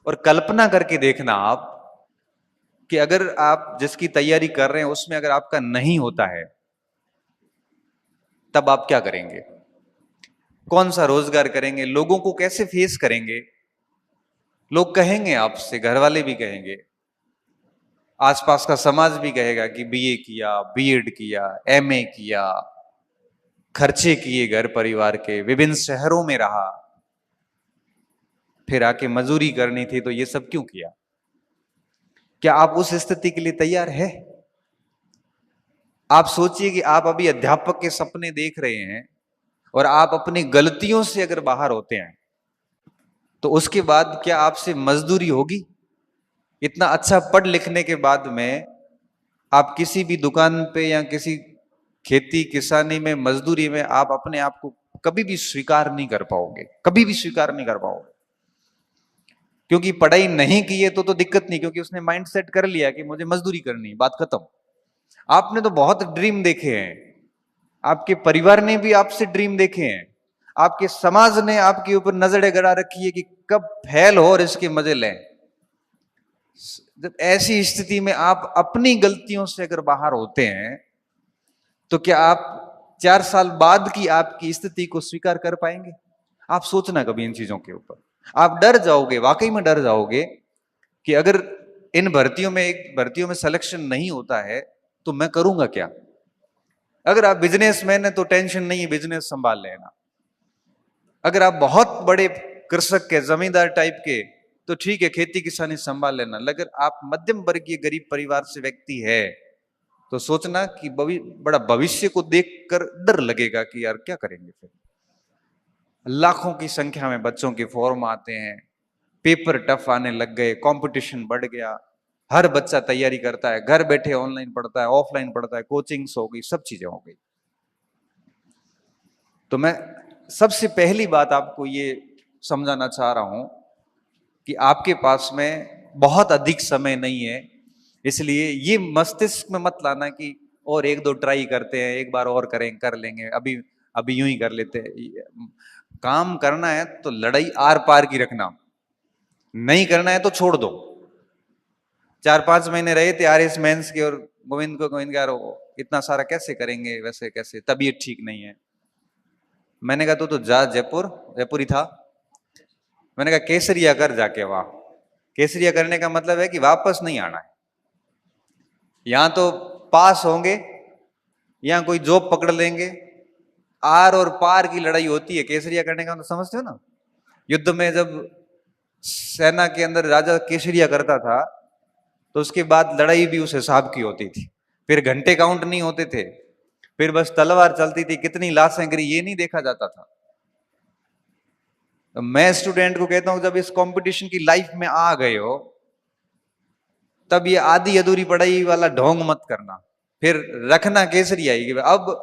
और कल्पना करके देखना आप कि अगर आप जिसकी तैयारी कर रहे हैं उसमें अगर आपका नहीं होता है, तब आप क्या करेंगे? कौन सा रोजगार करेंगे? लोगों को कैसे फेस करेंगे? लोग कहेंगे आपसे, घर वाले भी कहेंगे, आसपास का समाज भी कहेगा कि बीए किया, बीएड किया, एमए किया, खर्चे किए घर परिवार के, विभिन्न शहरों में रहा, फिर आके मजदूरी करनी थी, तो ये सब क्यों किया? क्या आप उस स्थिति के लिए तैयार है? आप सोचिए कि आप अभी अध्यापक के सपने देख रहे हैं और आप अपनी गलतियों से अगर बाहर होते हैं, तो उसके बाद क्या आपसे मजदूरी होगी? इतना अच्छा पढ़ लिखने के बाद में आप किसी भी दुकान पे या किसी खेती किसानी में मजदूरी में आप अपने आप को कभी भी स्वीकार नहीं कर पाओगे, कभी भी स्वीकार नहीं कर पाओगे। क्योंकि पढ़ाई नहीं की है तो दिक्कत नहीं, क्योंकि उसने माइंड सेट कर लिया कि मुझे मजदूरी करनी, बात खत्म। आपने तो बहुत ड्रीम देखे हैं, आपके परिवार ने भी आपसे ड्रीम देखे हैं, आपके समाज ने आपके ऊपर नजरें गड़ा रखी है कि कब फेल हो और इसके मजे लें। जब ऐसी स्थिति में आप अपनी गलतियों से अगर बाहर होते हैं, तो क्या आप 4 साल बाद की आपकी स्थिति को स्वीकार कर पाएंगे? आप सोचना कभी इन चीजों के ऊपर। आप डर जाओगे, वाकई में डर जाओगे कि अगर इन भर्तियों में सिलेक्शन नहीं होता है तो मैं करूंगा क्या? अगर आप बिजनेसमैन है तो टेंशन नहीं है, बिजनेस संभाल लेना। अगर आप बहुत बड़े कृषक के, जमींदार टाइप के, तो ठीक है, खेती किसानी संभाल लेना। अगर आप मध्यम वर्गीय गरीब परिवार से व्यक्ति है, तो सोचना कि बड़ा भविष्य को देखकर डर लगेगा कि यार क्या करेंगे फिर। लाखों की संख्या में बच्चों के फॉर्म आते हैं, पेपर टफ आने लग गए, कंपटीशन बढ़ गया, हर बच्चा तैयारी करता है, घर बैठे ऑनलाइन पढ़ता है, ऑफलाइन पढ़ता है, कोचिंग्स हो गई, सब चीजें हो गई। तो मैं सबसे पहली बात आपको ये समझाना चाह रहा हूं कि आपके पास में बहुत अधिक समय नहीं है, इसलिए ये मस्तिष्क में मत लाना कि और एक दो ट्राई करते हैं, एक बार और कर लेंगे, अभी अभी यूं ही कर लेते हैं। काम करना है तो लड़ाई आर पार की रखना, नहीं करना है तो छोड़ दो। 4-5 महीने रहे थे आर एस मेंस के, और गोविंद यार इतना सारा कैसे करेंगे, वैसे कैसे, तबीयत ठीक नहीं है। मैंने कहा तो जा जयपुर, जयपुर ही था। मैंने कहा केसरिया कर जाके वहां। केसरिया करने का मतलब है कि वापस नहीं आना है। यहां तो पास होंगे, यहां कोई जॉब पकड़ लेंगे, आर और पार की लड़ाई होती है। केसरिया करने का तो समझते हो ना? युद्ध में जब सेना के अंदर राजा केसरिया करता था, तो उसके बाद लड़ाई भी उस हिसाब की होती थी। फिर घंटे काउंट नहीं होते थे, फिर बस तलवार चलती थी, कितनी लाशें गिरी ये नहीं देखा जाता था। तो मैं स्टूडेंट को कहता हूं, जब इस कंपटीशन की लाइफ में आ गए हो, तब ये आधी अधूरी पढ़ाई वाला ढोंग मत करना, फिर रखना केसरिया ही। अब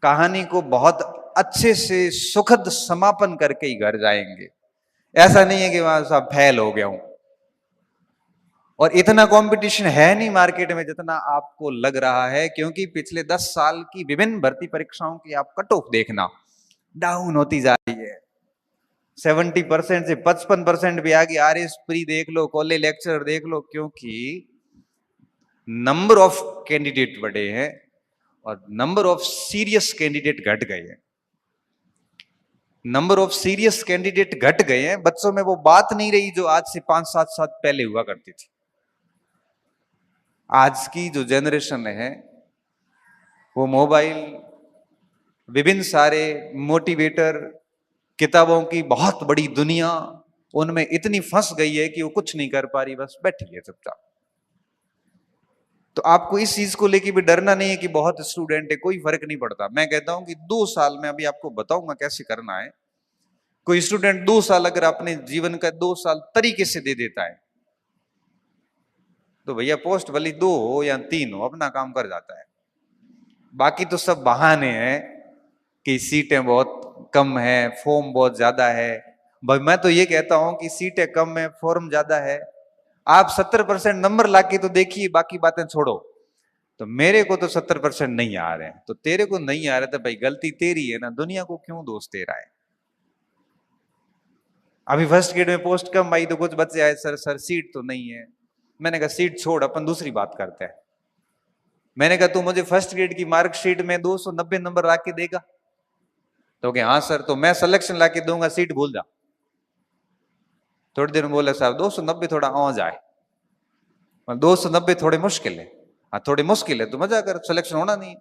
कहानी को बहुत अच्छे से सुखद समापन करके ही घर जाएंगे। ऐसा नहीं है कि वहां सब फेल हो गया हूं। और इतना कंपटीशन है नहीं मार्केट में जितना आपको लग रहा है, क्योंकि पिछले 10 साल की विभिन्न भर्ती परीक्षाओं की आप कट ऑफ देखना, डाउन होती जा रही है। 70% से 55% भी आ गई। आर एस प्री देख लो, कॉलेज लेक्चर देख लो, क्योंकि नंबर ऑफ कैंडिडेट बढ़े हैं और नंबर ऑफ सीरियस कैंडिडेट घट गए हैं। नंबर ऑफ सीरियस कैंडिडेट घट गए हैं, बच्चों में वो बात नहीं रही जो आज से 5-7 साल पहले हुआ करती थी। आज की जो जनरेशन है वो मोबाइल, विभिन्न सारे मोटिवेटर, किताबों की बहुत बड़ी दुनिया, उनमें इतनी फंस गई है कि वो कुछ नहीं कर पा रही, बस बैठी है चुपचाप। तो आपको इस चीज को लेके भी डरना नहीं है कि बहुत स्टूडेंट है, कोई फर्क नहीं पड़ता। मैं कहता हूं कि 2 साल में, अभी आपको बताऊंगा कैसे करना है। कोई स्टूडेंट 2 साल अगर अपने जीवन का 2 साल तरीके से दे देता है, तो भैया पोस्ट भले 2 हो या 3 हो, अपना काम कर जाता है। बाकी तो सब बहाने हैं कि सीटें बहुत कम है, फॉर्म बहुत ज्यादा है। भाई मैं तो ये कहता हूं कि सीटें कम है, फॉर्म ज्यादा है, आप 70% नंबर लाके तो देखिए, बाकी बातें छोड़ो। तो मेरे को तो 70% नहीं आ रहे हैं, तो तेरे को नहीं आ रहे, तो भाई गलती तेरी है ना, दुनिया को क्यों दोष दे रहा है? अभी फर्स्ट ग्रेड में पोस्ट कम आई तो कुछ बच्चे आए, सर सर सीट तो नहीं है। मैंने कहा सीट छोड़, अपन दूसरी बात करते हैं। मैंने कहा तू मुझे फर्स्ट ग्रेड की मार्कशीट में 290 नंबर ला के देगा? तो क्या हाँ सर, तो मैं सिलेक्शन ला के दूंगा, सीट भूल जा। थोड़ी देर में बोला साहब 290 थोड़ा आ जाए, 290 थोड़े मुश्किल है। हाँ थोड़ी मुश्किल है तो मजा कर, सिलेक्शन होना नहीं।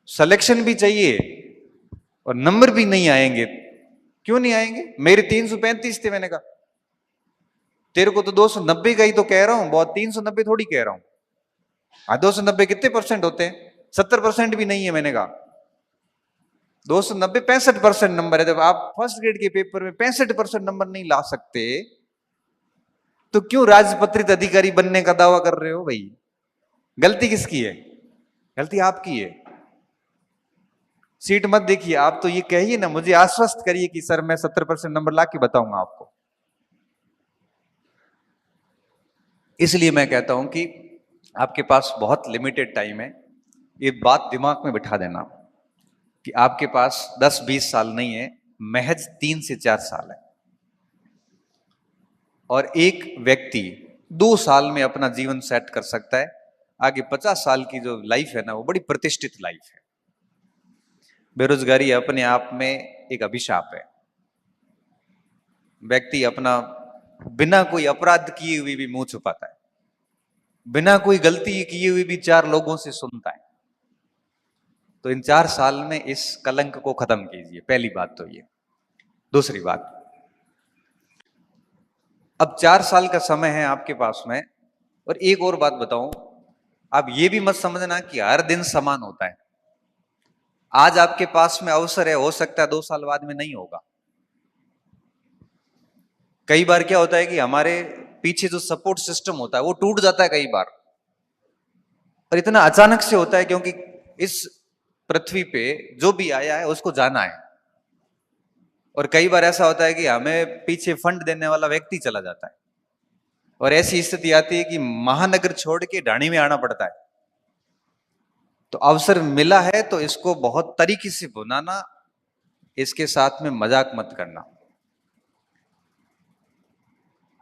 सिलेक्शन भी चाहिए और नंबर भी नहीं आएंगे। क्यों नहीं आएंगे? मेरे 335 थे। मैंने कहा तेरे को तो 290 का ही तो कह रहा हूं, बहुत 390 थोड़ी कह रहा हूं। हाँ 290 कितने परसेंट होते हैं? 70% भी नहीं है। मैंने कहा 290 65% नंबर है। जब आप फर्स्ट ग्रेड के पेपर में 65% नंबर नहीं ला सकते तो क्यों राजपत्रित अधिकारी बनने का दावा कर रहे हो भाई? गलती किसकी है? गलती आपकी है। सीट मत देखिए, आप तो ये कहिए ना, मुझे आश्वस्त करिए कि सर मैं 70% नंबर ला के बताऊंगा आपको। इसलिए मैं कहता हूं कि आपके पास बहुत लिमिटेड टाइम है। ये बात दिमाग में बिठा देना कि आपके पास 10-20 साल नहीं है, महज 3 से 4 साल है। और एक व्यक्ति 2 साल में अपना जीवन सेट कर सकता है। आगे 50 साल की जो लाइफ है ना, वो बड़ी प्रतिष्ठित लाइफ है। बेरोजगारी अपने आप में एक अभिशाप है। व्यक्ति अपना बिना कोई अपराध किए हुए भी मुंह छुपाता है, बिना कोई गलती किए हुए भी 4 लोगों से सुनता है। तो इन 4 साल में इस कलंक को खत्म कीजिए, पहली बात तो ये। दूसरी बात, अब 4 साल का समय है आपके पास में। और एक और बात बताऊं, आप ये भी मत समझना कि हर दिन समान होता है। आज आपके पास में अवसर है, हो सकता है 2 साल बाद में नहीं होगा। कई बार क्या होता है कि हमारे पीछे जो सपोर्ट सिस्टम होता है वो टूट जाता है कई बार। और इतना अचानक से होता है क्योंकि इस पृथ्वी पे जो भी आया है उसको जाना है। और कई बार ऐसा होता है कि हमें पीछे फंड देने वाला व्यक्ति चला जाता है और ऐसी स्थिति आती है कि महानगर छोड़ के ढाणी में आना पड़ता है। तो अवसर मिला है तो इसको बहुत तरीके से भुनाना, इसके साथ में मजाक मत करना।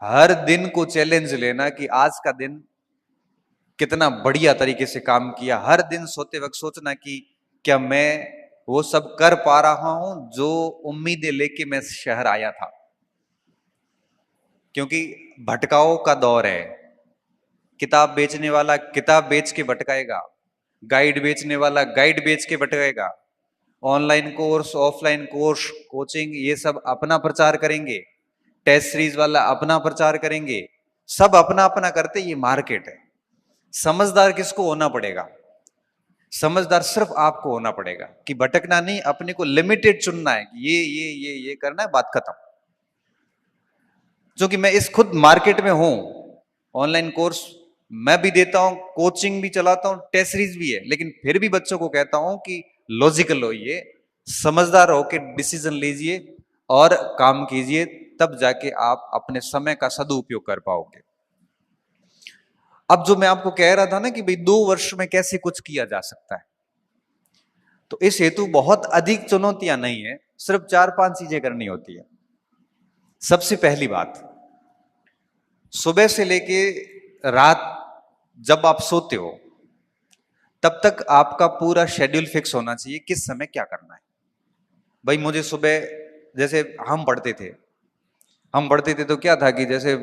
हर दिन को चैलेंज लेना कि आज का दिन कितना बढ़िया तरीके से काम किया। हर दिन सोते वक्त सोचना कि क्या मैं वो सब कर पा रहा हूं जो उम्मीदें लेके मैं शहर आया था। क्योंकि भटकाओ का दौर है। किताब बेचने वाला किताब बेच के भटकाएगा, गाइड बेचने वाला गाइड बेच के भटकाएगा, online course, offline course, coaching, ये सब अपना प्रचार करेंगे, टेस्ट सीरीज वाला अपना प्रचार करेंगे, सब अपना अपना करते। ये मार्केट है। समझदार किसको होना पड़ेगा? समझदार सिर्फ आपको होना पड़ेगा कि भटकना नहीं, अपने को लिमिटेड चुनना है कि ये करना है, बात खत्म। जो कि मैं इस खुद मार्केट में हूं, ऑनलाइन कोर्स मैं भी देता हूं, कोचिंग भी चलाता हूं, टेस्ट सीरीज भी है, लेकिन फिर भी बच्चों को कहता हूं कि लॉजिकल होइए, समझदार होकर डिसीजन लीजिए और काम कीजिए, तब जाके आप अपने समय का सदुपयोग कर पाओगे। अब जो मैं आपको कह रहा था ना कि भाई 2 वर्ष में कैसे कुछ किया जा सकता है, तो इस हेतु बहुत अधिक चुनौतियां नहीं है, सिर्फ 4-5 चीजें करनी होती है। सबसे पहली बात, सुबह से लेके रात जब आप सोते हो तब तक आपका पूरा शेड्यूल फिक्स होना चाहिए, किस समय क्या करना है। भाई मुझे सुबह, जैसे हम पढ़ते थे तो क्या था कि जैसे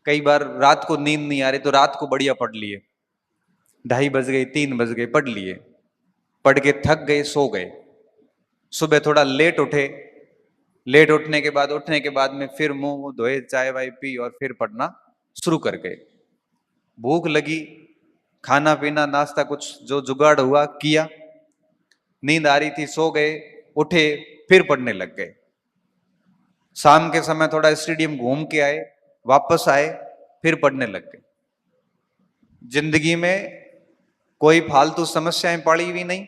कई बार रात को नींद नहीं आ रही तो रात को बढ़िया पढ़ लिए, 2:30 बज गए, 3 बज गए, पढ़ लिए, पढ़ के थक गए, सो गए। सुबह थोड़ा लेट उठे, लेट उठने के बाद में फिर मुंह धोए, चाय वाय पी और फिर पढ़ना शुरू कर गए। भूख लगी, खाना पीना नाश्ता कुछ जो जुगाड़ हुआ किया, नींद आ रही थी, सो गए, उठे, फिर पढ़ने लग गए। शाम के समय थोड़ा स्टेडियम घूम के आए, वापस आए, फिर पढ़ने लग गए। जिंदगी में कोई फालतू समस्याएं पड़ी हुई नहीं,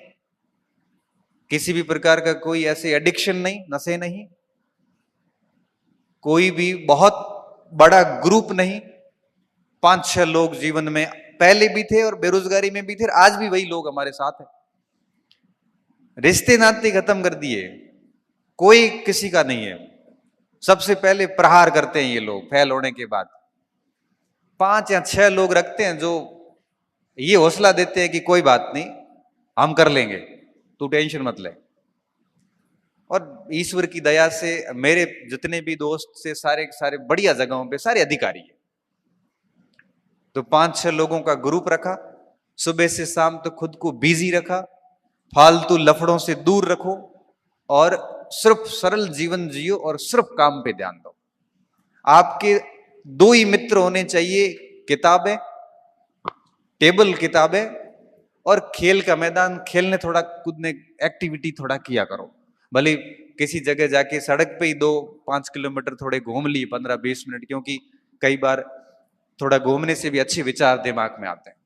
किसी भी प्रकार का कोई ऐसे एडिक्शन नहीं, नशे नहीं, कोई भी बहुत बड़ा ग्रुप नहीं। 5-6 लोग जीवन में पहले भी थे और बेरोजगारी में भी थे, आज भी वही लोग हमारे साथ हैं। रिश्ते नाते खत्म कर दिए, कोई किसी का नहीं है। सबसे पहले प्रहार करते हैं ये लोग फेल होने के बाद। 5 या 6 लोग रखते हैं जो ये हौसला देते हैं कि कोई बात नहीं, हम कर लेंगे, तू टेंशन मत ले। और ईश्वर की दया से मेरे जितने भी दोस्त से सारे सारे बढ़िया जगहों पे सारे अधिकारी है। तो 5-6 लोगों का ग्रुप रखा, सुबह से शाम तक खुद को बिजी रखा, फालतू लफड़ों से दूर रखो और सिर्फ सरल जीवन जियो और सिर्फ काम पे ध्यान दो। आपके 2 ही मित्र होने चाहिए, किताबें, टेबल किताबें और खेल का मैदान। खेलने थोड़ा कूदने एक्टिविटी थोड़ा किया करो, भले किसी जगह जाके सड़क पे ही 2-5 किलोमीटर थोड़े घूम लिए 15-20 मिनट, क्योंकि कई बार थोड़ा घूमने से भी अच्छे विचार दिमाग में आते हैं।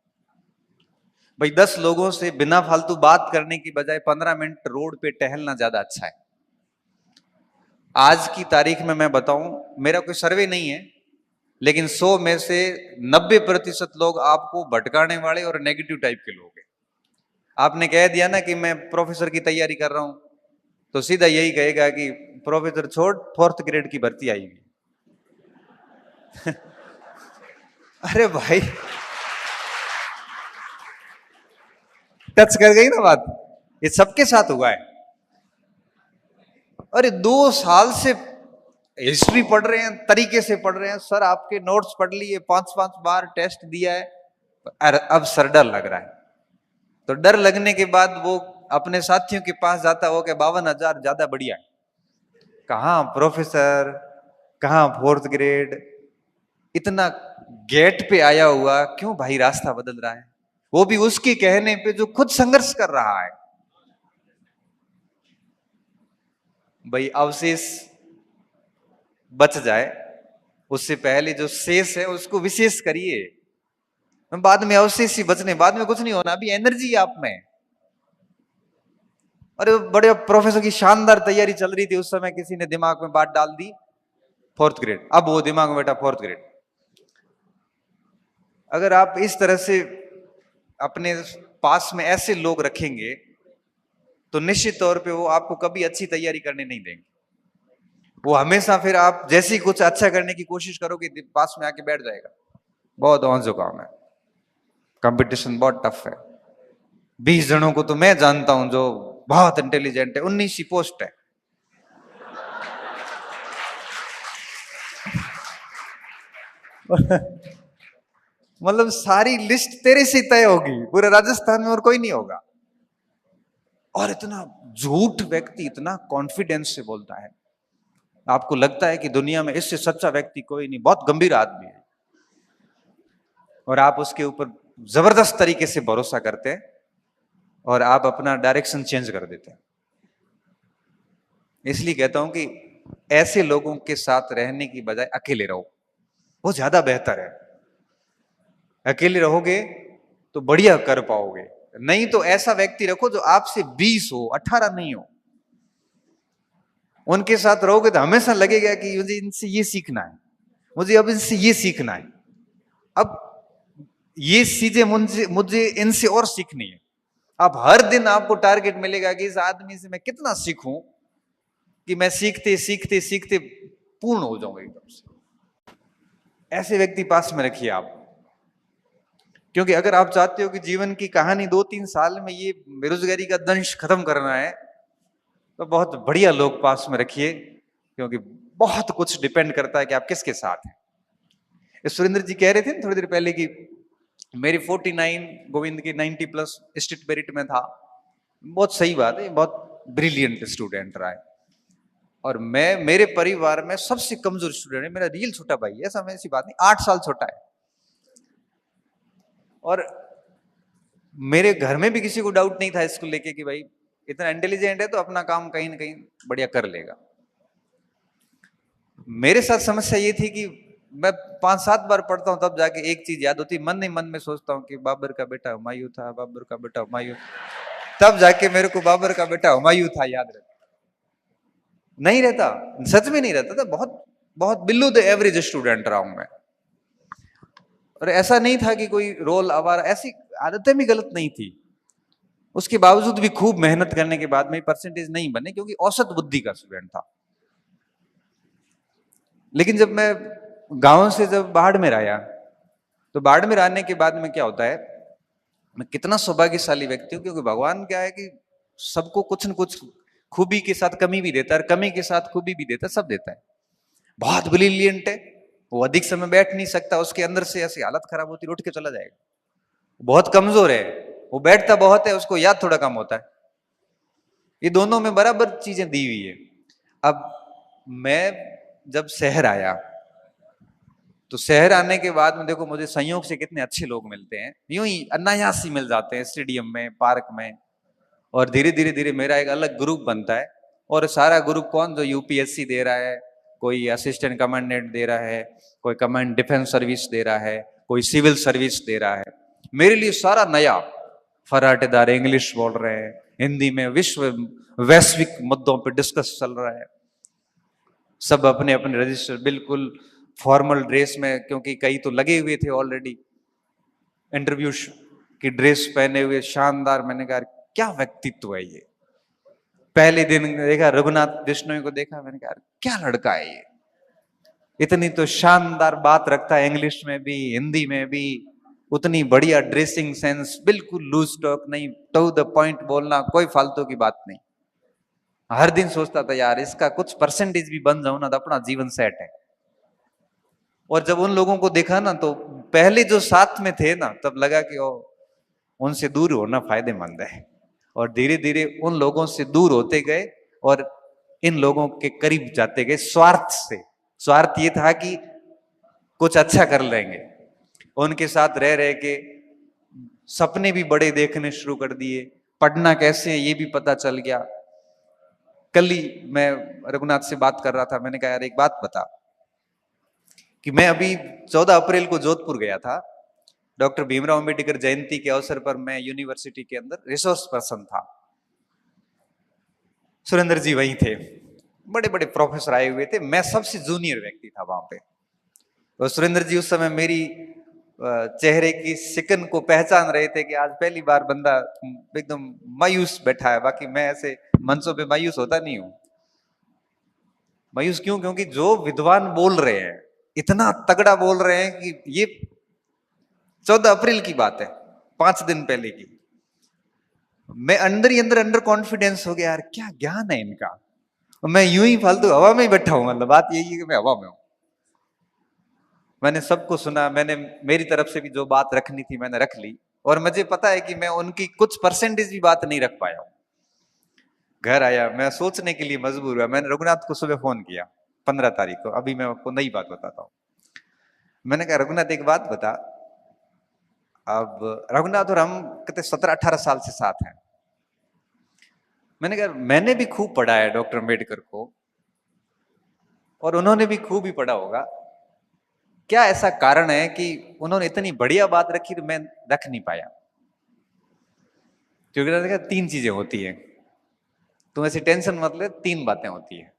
भाई 10 लोगों से बिना फालतू बात करने की बजाय 15 मिनट रोड पे टहलना ज्यादा अच्छा है। आज की तारीख में मैं बताऊं, मेरा कोई सर्वे नहीं है, लेकिन 100 में से 90% लोग आपको भटकाने वाले और नेगेटिव टाइप के लोग हैं। आपने कह दिया ना कि मैं प्रोफेसर की तैयारी कर रहा हूं, तो सीधा यही कहेगा कि प्रोफेसर छोड़, 4th ग्रेड की भर्ती आई हुई। अरे भाई, टच कर गई ना बात। ये सबके साथ हुआ है। अरे 2 साल से हिस्ट्री पढ़ रहे हैं, तरीके से पढ़ रहे हैं, सर आपके नोट्स पढ़ लिए, 5-5 बार टेस्ट दिया है, अब सर डर लग रहा है। तो डर लगने के बाद वो अपने साथियों के पास जाता हो कि 52,000 ज्यादा बढ़िया है। कहाँ प्रोफेसर, कहाँ 4th ग्रेड, इतना गेट पे आया हुआ क्यों भाई रास्ता बदल रहा है? वो भी उसके कहने पे जो खुद संघर्ष कर रहा है। भाई अवशेष बच जाए, उससे पहले जो शेष है उसको विशेष करिए। बाद में अवशेष ही बचने, बाद में कुछ नहीं होना, अभी एनर्जी आप में। अरे बड़े प्रोफेसर की शानदार तैयारी चल रही थी उस समय, किसी ने दिमाग में बात डाल दी 4th ग्रेड, अब वो दिमाग में बैठा 4th ग्रेड। अगर आप इस तरह से अपने पास में ऐसे लोग रखेंगे तो निश्चित तौर पे वो आपको कभी अच्छी तैयारी करने नहीं देंगे। वो हमेशा फिर आप जैसे ही कुछ अच्छा करने की कोशिश करोगे पास में आके बैठ जाएगा, बहुत औंजो काम है, कंपटीशन बहुत टफ है। 20 जनों को तो मैं जानता हूं जो बहुत इंटेलिजेंट है, 19 ही पोस्ट है। मतलब सारी लिस्ट तेरे से तय होगी पूरे राजस्थान में और कोई नहीं होगा। और इतना झूठ व्यक्ति इतना कॉन्फिडेंस से बोलता है, आपको लगता है कि दुनिया में इससे सच्चा व्यक्ति कोई नहीं, बहुत गंभीर आदमी है, और आप उसके ऊपर जबरदस्त तरीके से भरोसा करते हैं और आप अपना डायरेक्शन चेंज कर देते हैं। इसलिए कहता हूं कि ऐसे लोगों के साथ रहने की बजाय अकेले रहो, वो ज्यादा बेहतर है। अकेले रहोगे तो बढ़िया कर पाओगे, नहीं तो ऐसा व्यक्ति रखो जो आपसे 20 हो, 18 नहीं हो। उनके साथ रहोगे तो हमेशा लगेगा कि मुझे इनसे ये सीखना है, मुझे अब इनसे ये सीखना है, अब ये चीजें मुझे मुझे इनसे और सीखनी है। अब हर दिन आपको टारगेट मिलेगा कि इस आदमी से मैं कितना सीखूं कि मैं सीखते सीखते सीखते पूर्ण हो जाऊंगा एकदम से। ऐसे व्यक्ति पास में रखिए आप, क्योंकि अगर आप चाहते हो कि जीवन की कहानी 2-3 साल में ये बेरोजगारी का दंश खत्म करना है, तो बहुत बढ़िया लोग पास में रखिए, क्योंकि बहुत कुछ डिपेंड करता है कि आप किसके साथ हैं। सुरेंद्र जी कह रहे थे थोड़ी देर पहले कि मेरी 49, गोविंद की 90+ स्टेट मेरिट में था। बहुत सही बात है, बहुत ब्रिलियंट स्टूडेंट रहा है, और मैं मेरे परिवार में सबसे कमजोर स्टूडेंट है। मेरा रियल छोटा भाई है, ऐसा ऐसी बात नहीं, 8 साल छोटा है। और मेरे घर में भी किसी को डाउट नहीं था इसको लेके कि भाई इतना इंटेलिजेंट है तो अपना काम कहीं ना कहीं बढ़िया कर लेगा। मेरे साथ समस्या ये थी कि मैं 5-7 बार पढ़ता हूं तब जाके एक चीज याद होती, मन ही मन में सोचता हूं कि बाबर का बेटा हुमायूं था, बाबर का बेटा हुमायूं, तब जाके मेरे को बाबर का बेटा हुमायूं था याद रहता। नहीं रहता, सच में नहीं रहता था। बहुत बहुत बिलो द एवरेज स्टूडेंट रहा हूं मैं। और ऐसा नहीं था कि कोई रोल आवारा, ऐसी आदतें भी गलत नहीं थी। उसके बावजूद भी खूब मेहनत करने के बाद मेरी परसेंटेज नहीं बने, क्योंकि औसत बुद्धि का स्टूडेंट था। लेकिन जब मैं गांव से जब बाड़मेर आया, तो बाड़मेर आने के बाद में क्या होता है, मैं कितना सौभाग्यशाली व्यक्ति हूं, क्योंकि भगवान क्या है कि सबको कुछ न कुछ खूबी के साथ कमी भी देता है और कमी के साथ खूबी भी देता है, सब देता है। बहुत ब्रिलियंट है, वो अधिक समय बैठ नहीं सकता, उसके अंदर से ऐसी हालत खराब होती है उठ के चला जाएगा। बहुत कमजोर है, वो बैठता बहुत है, उसको याद थोड़ा कम होता है। ये दोनों में बराबर चीजें दी हुई है। अब मैं जब शहर आया, तो शहर आने के बाद में देखो मुझे संयोग से कितने अच्छे लोग मिलते हैं, यूं ही अनायास ही मिल जाते हैं स्टेडियम में, पार्क में। और धीरे धीरे धीरे मेरा एक अलग ग्रुप बनता है। और सारा ग्रुप कौन, जो यूपीएससी दे रहा है, कोई असिस्टेंट कमांडेंट दे रहा है, कोई कमांड डिफेंस सर्विस दे रहा है, कोई सिविल सर्विस दे रहा है। मेरे लिए सारा नया, फराटेदार इंग्लिश बोल रहे हैं, हिंदी में वैश्विक मुद्दों पर डिस्कस चल रहा है। सब अपने अपने रजिस्टर, बिल्कुल फॉर्मल ड्रेस में, क्योंकि कई तो लगे हुए थे ऑलरेडी, इंटरव्यू की ड्रेस पहने हुए, शानदार। मैंने कहा क्या व्यक्तित्व है ये। पहले दिन देखा रघुनाथ बिश्नोई को, देखा, मैंने कहा क्या लड़का है ये, इतनी तो शानदार बात रखता है, इंग्लिश में भी हिंदी में भी, उतनी बढ़िया ड्रेसिंग सेंस, बिल्कुल लूज टॉक नहीं, टू द पॉइंट बोलना, कोई फालतू की बात नहीं। हर दिन सोचता था यार इसका कुछ परसेंटेज भी बन जाऊं ना तो अपना जीवन सेट है। और जब उन लोगों को देखा ना, तो पहले जो साथ में थे ना, तब लगा कि ओ, उनसे दूर होना फायदेमंद है। और धीरे धीरे उन लोगों से दूर होते गए और इन लोगों के करीब जाते गए, स्वार्थ से। स्वार्थ ये था कि कुछ अच्छा कर लेंगे। उनके साथ रह रह के सपने भी बड़े देखने शुरू कर दिए, पढ़ना कैसे ये भी पता चल गया। कल ही मैं रघुनाथ से बात कर रहा था, मैंने कहा यार एक बात बता, कि मैं अभी 14 अप्रैल को जोधपुर गया था, डॉक्टर भीमराव अंबेडकर जयंती के अवसर पर मैं यूनिवर्सिटी के अंदर रिसोर्स पर्सन था। सुरेंद्र जी वहीं थे, बड़े बड़े प्रोफेसर आए हुए थे, मैं सबसे जूनियर व्यक्ति था वहां पे। और सुरेंद्र जी उस समय मेरी चेहरे की सिकन को पहचान रहे थे कि आज पहली बार बंदा एकदम मायूस बैठा है। बाकी मैं ऐसे मंचों पे मायूस होता नहीं हूं। मायूस क्यों? क्योंकि जो विद्वान बोल रहे हैं, इतना तगड़ा बोल रहे हैं कि ये 14 अप्रैल की बात है, 5 दिन पहले की। मैं अंदर ही अंदर कॉन्फिडेंस हो गया, यार क्या ज्ञान है इनका। मैं यूं ही फालतू हवा में ही बैठा हूं, मतलब बात यही है कि मैं हवा में हूं। मैंने सबको सुना, मैंने मेरी तरफ से भी जो बात रखनी थी मैंने रख ली। और मुझे पता है कि मैं उनकी कुछ परसेंटेज भी बात नहीं रख पाया हूं। घर आया, मैं सोचने के लिए मजबूर हुआ। मैंने रघुनाथ को सुबह फोन किया 15 तारीख को। अभी मैं आपको नई बात बताता हूं। मैंने कहा रघुनाथ एक बात बता। अब रघुनाथ और हम कहते 17-18 साल से साथ हैं। मैंने कहा मैंने भी खूब पढ़ा है डॉक्टर अम्बेडकर को, और उन्होंने भी खूब ही पढ़ा होगा। क्या ऐसा कारण है कि उन्होंने इतनी बढ़िया बात रखी तो मैं रख नहीं पाया? क्योंकि देखा 3 चीजें होती है, तुम ऐसी टेंशन मत ले, 3 बातें होती है।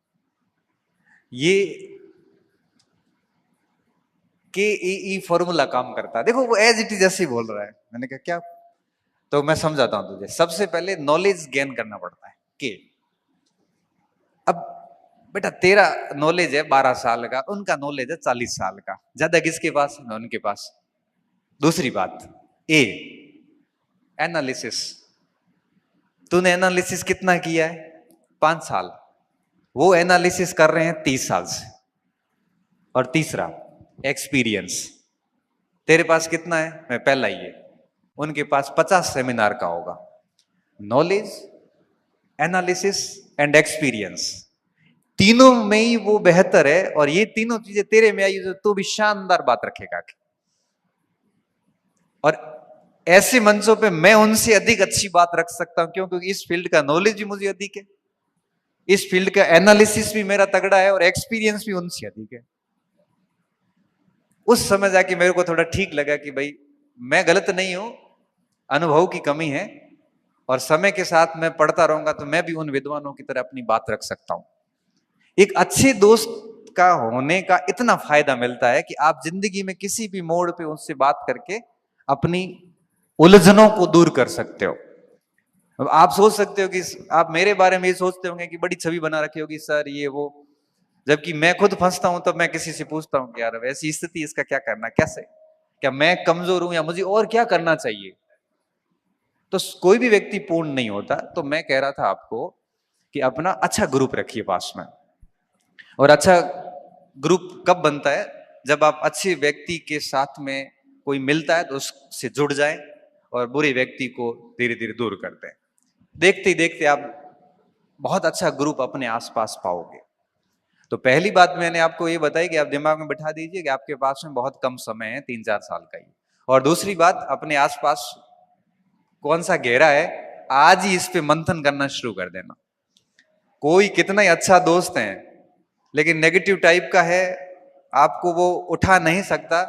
ये KEE फॉर्मूला काम करता है। देखो वो एज इट इज ऐसे ही बोल रहा है। मैंने कहा क्या? तो मैं समझाता हूं तुझे। सबसे पहले नॉलेज गेन करना पड़ता है। के अब बेटा तेरा नॉलेज है 12 साल का, उनका नॉलेज है 40 साल का, ज्यादा किसके पास है? उनके पास। दूसरी बात, ए एनालिसिस। तूने एनालिसिस कितना किया है? 5 साल। वो एनालिसिस कर रहे हैं 30 साल से। और तीसरा एक्सपीरियंस। तेरे पास कितना है? मैं पहला ही है। उनके पास 50 सेमिनार का होगा। नॉलेज, एनालिसिस एंड एक्सपीरियंस, तीनों में ही वो बेहतर है। और ये तीनों चीजें तेरे में आई तो भी शानदार बात रखेगा। और ऐसे मंचों पे मैं उनसे अधिक अच्छी बात रख सकता हूं। क्यों? क्योंकि इस फील्ड का नॉलेज भी मुझे अधिक है, इस फील्ड का एनालिसिस भी मेरा तगड़ा है, और एक्सपीरियंस भी उनसे अधिक है। उस समय जाके मेरे को थोड़ा ठीक लगा कि भाई मैं गलत नहीं हूं, अनुभव की कमी है, और समय के साथ मैं पढ़ता रहूंगा तो मैं भी उन विद्वानों की तरह अपनी बात रख सकता हूं। एक अच्छे दोस्त का होने का इतना फायदा मिलता है कि आप जिंदगी में किसी भी मोड़ पे उससे बात करके अपनी उलझनों को दूर कर सकते हो। अब आप सोच सकते हो कि आप मेरे बारे में ये सोचते होंगे कि बड़ी छवि बना रखी होगी सर ये वो, जबकि मैं खुद फंसता हूं तब मैं किसी से पूछता हूं कि यार वैसी स्थिति इसका क्या करना, कैसे, क्या मैं कमजोर हूं या मुझे और क्या करना चाहिए। तो कोई भी व्यक्ति पूर्ण नहीं होता। तो मैं कह रहा था आपको कि अपना अच्छा ग्रुप रखिए पास में। और अच्छा ग्रुप कब बनता है, जब आप अच्छे व्यक्ति के साथ में कोई मिलता है तो उससे जुड़ जाए और बुरे व्यक्ति को धीरे धीरे दूर करते हैं। देखते ही देखते आप बहुत अच्छा ग्रुप अपने आसपास पाओगे। तो पहली बात मैंने आपको ये बताई कि आप दिमाग में बैठा दीजिए कि आपके पास में बहुत कम समय है, 3-4 साल का ही। और दूसरी बात, अपने आसपास कौन सा गहरा है, आज ही इस पे मंथन करना शुरू कर देना। कोई कितना ही अच्छा दोस्त है लेकिन नेगेटिव टाइप का है, आपको वो उठा नहीं सकता,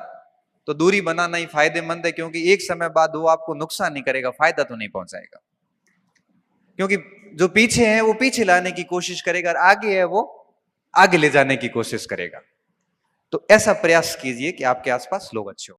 तो दूरी बनाना ही फायदेमंद है, क्योंकि एक समय बाद वो आपको नुकसान नहीं करेगा, फायदा तो नहीं पहुंचाएगा। क्योंकि जो पीछे है वो पीछे लाने की कोशिश करेगा और आगे है वो आगे ले जाने की कोशिश करेगा। तो ऐसा प्रयास कीजिए कि आपके आसपास लोग अच्छे हो।